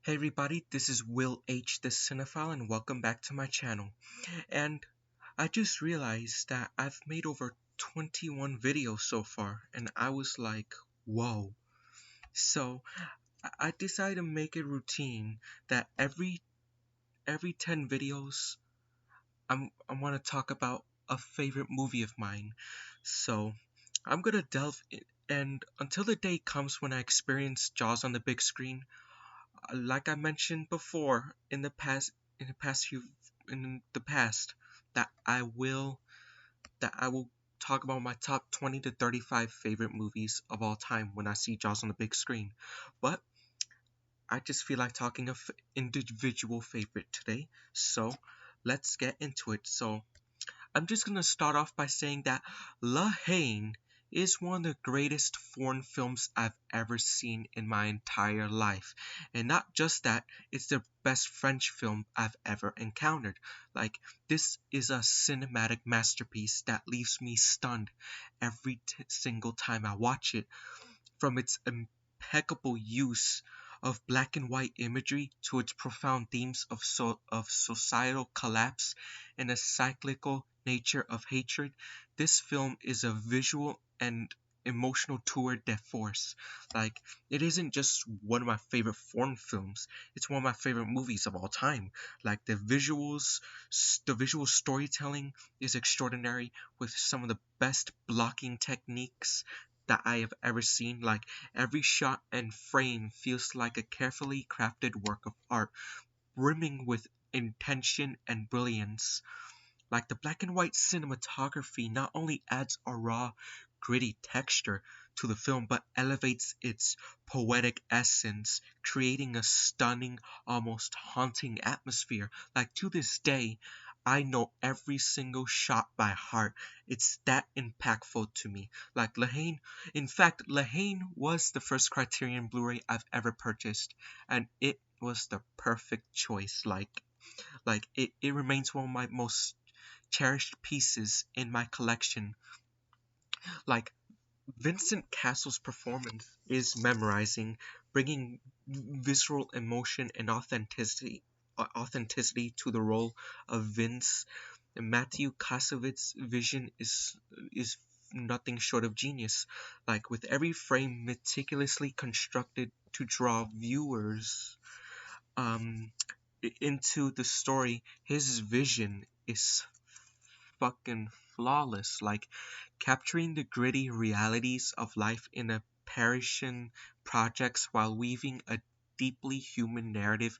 Hey everybody, this is Will H. the Cinephile and welcome back to my channel. And I just realized that I've made over 21 videos so far and I was like, whoa. So I decided to make a routine that every 10 videos I want to talk about a favorite movie of mine. So I'm gonna delve in, and until the day comes when I experience Jaws on the big screen, like I mentioned before in the past few in the past that I will talk about my top 20 to 35 favorite movies of all time when I see Jaws on the big screen. But I just feel like talking of individual favorite today. So let's get into it. So I'm just gonna start off by saying that Haine is one of the greatest foreign films I've ever seen in my entire life. And not just that, it's the best French film I've ever encountered. Like, this is a cinematic masterpiece that leaves me stunned every single time I watch it. From its impeccable use of black and white imagery to its profound themes of societal collapse and the cyclical nature of hatred, this film is a visual and emotional tour de force. Like, it isn't just one of my favorite foreign films, it's one of my favorite movies of all time. Like, the visual storytelling is extraordinary with some of the best blocking techniques that I have ever seen. Like, every shot and frame feels like a carefully crafted work of art, brimming with intention and brilliance. Like, the black and white cinematography not only adds a raw, gritty texture to the film, but elevates its poetic essence, creating a stunning, almost haunting atmosphere. Like, to this day, I know every single shot by heart. It's that impactful to me. Like, in fact, Lahane was the first Criterion Blu-ray I've ever purchased, and it was the perfect choice. It remains one of my most cherished pieces in my collection. Like, Vincent Castle's performance is memorizing, bringing visceral emotion and authenticity to the role of Vince. And Matthew Kasovitz's vision is nothing short of genius. Like, with every frame meticulously constructed to draw viewers um into the story, his vision is fucking flawless. Like, capturing the gritty realities of life in a Parisian projects while weaving a deeply human narrative.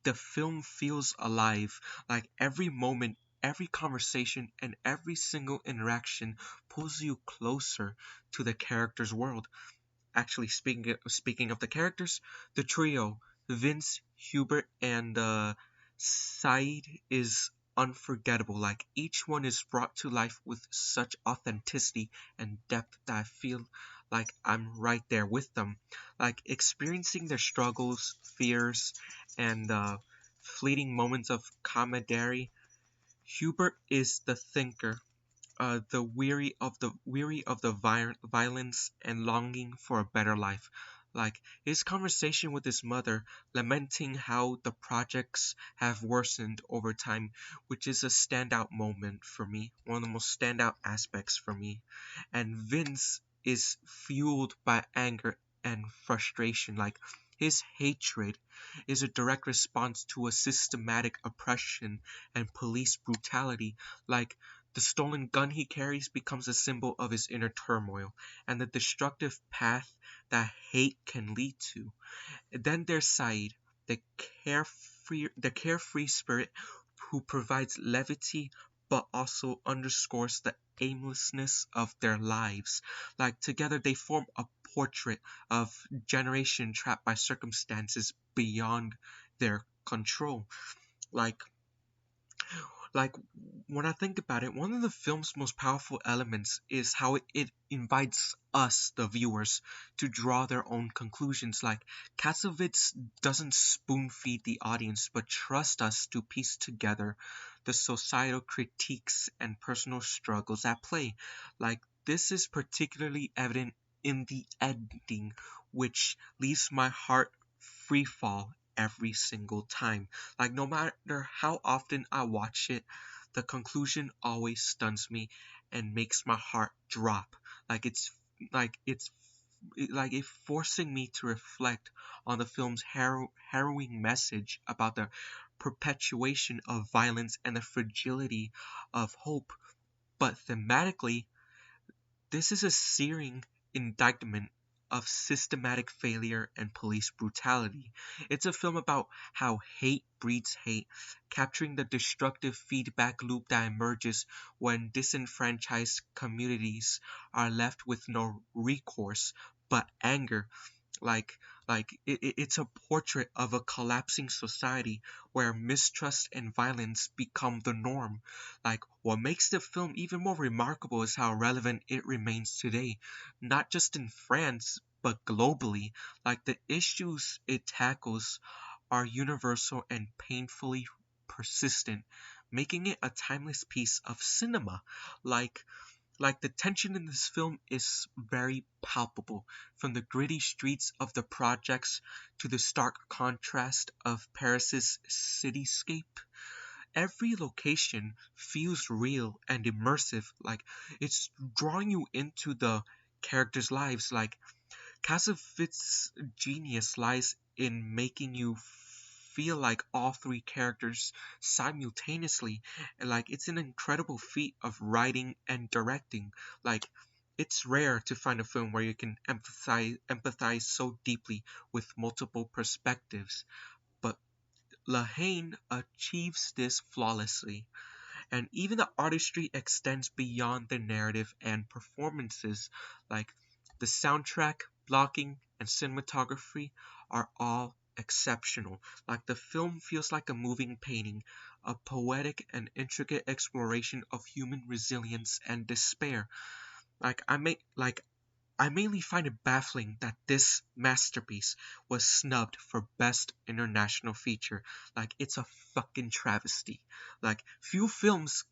The film feels alive. Like, every moment, every conversation, and every single interaction pulls you closer to the character's world. Actually, speaking of the characters, the trio Vince, Hubert, and Said is unforgettable. Like, each one is brought to life with such authenticity and depth that I feel like I'm right there with them, like experiencing their struggles, fears, and fleeting moments of camaraderie. Hubert is the thinker, the weary of the violence and longing for a better life. Like, his conversation with his mother, lamenting how the projects have worsened over time, which is a standout moment for me, one of the most standout aspects for me. And Vince is fueled by anger and frustration. Like, his hatred is a direct response to a systematic oppression and police brutality. Like, the stolen gun he carries becomes a symbol of his inner turmoil and the destructive path that hate can lead to. Then there's Said, the carefree spirit who provides levity but also underscores the aimlessness of their lives. Like, together they form a portrait of generation trapped by circumstances beyond their control. Like, like, when I think about it, one of the film's most powerful elements is how it invites us, the viewers, to draw their own conclusions. Like, Kassovitz doesn't spoon feed the audience, but trust us to piece together the societal critiques and personal struggles at play. Like, this is particularly evident in the ending, which leaves my heart free fall every single time. Like, no matter how often I watch it, the conclusion always stuns me and makes my heart drop. Like like it's like it forcing me to reflect on the film's harrowing message about the perpetuation of violence and the fragility of hope. But thematically, this is a searing indictment of systematic failure and police brutality. It's a film about how hate breeds hate, capturing the destructive feedback loop that emerges when disenfranchised communities are left with no recourse but anger. It's a portrait of a collapsing society where mistrust and violence become the norm. Like, what makes the film even more remarkable is how relevant it remains today, not just in France but globally. Like, the issues it tackles are universal and painfully persistent, making it a timeless piece of cinema. like the tension in this film is very palpable, from the gritty streets of the projects to the stark contrast of Paris's cityscape. Every location feels real and immersive, like it's drawing you into the characters' lives. Like, Cassavetes' genius lies in making you feel like all three characters simultaneously, and like it's an incredible feat of writing and directing. Like, it's rare to find a film where you can empathize so deeply with multiple perspectives, but Haine achieves this flawlessly, and even the artistry extends beyond the narrative and performances. Like, the soundtrack, blocking, and cinematography are all exceptional. Like, the film feels like a moving painting, a poetic and intricate exploration of human resilience and despair. I mainly find it baffling that this masterpiece was snubbed for Best International Feature. Like, it's a fucking travesty. Like, few films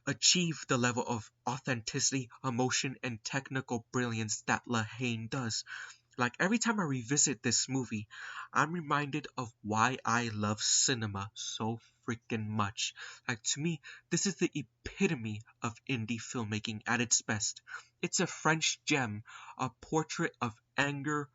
achieve the level of authenticity, emotion, and technical brilliance that Haine does. Like, every time I revisit this movie, I'm reminded of why I love cinema so freaking much. Like, to me, this is the epitome of indie filmmaking at its best. It's a French gem, a portrait of anger,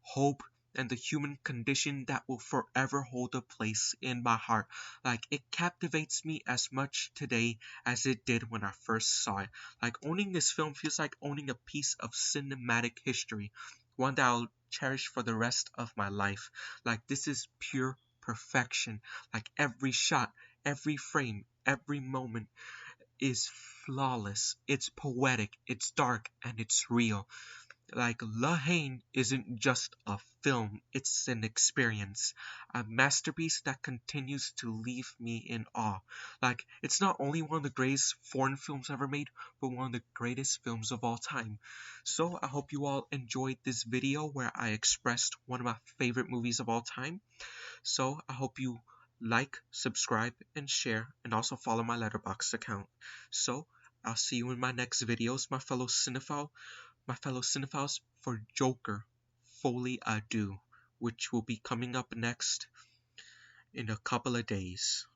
hope, and the human condition that will forever hold a place in my heart. Like, it captivates me as much today as it did when I first saw it. Like, owning this film feels like owning a piece of cinematic history, one that I'll cherish for the rest of my life. Like, this is pure perfection. Like, every shot, every frame, every moment is flawless. It's poetic, it's dark, and it's real. Like, La Haine isn't just a film, it's an experience. A masterpiece that continues to leave me in awe. Like, it's not only one of the greatest foreign films ever made, but one of the greatest films of all time. So, I hope you all enjoyed this video where I expressed one of my favorite movies of all time. So, I hope you like, subscribe, and share, and also follow my letterbox account. So, I'll see you in my next videos, my fellow cinephiles, for Joker Foley Adieu, which will be coming up next in a couple of days.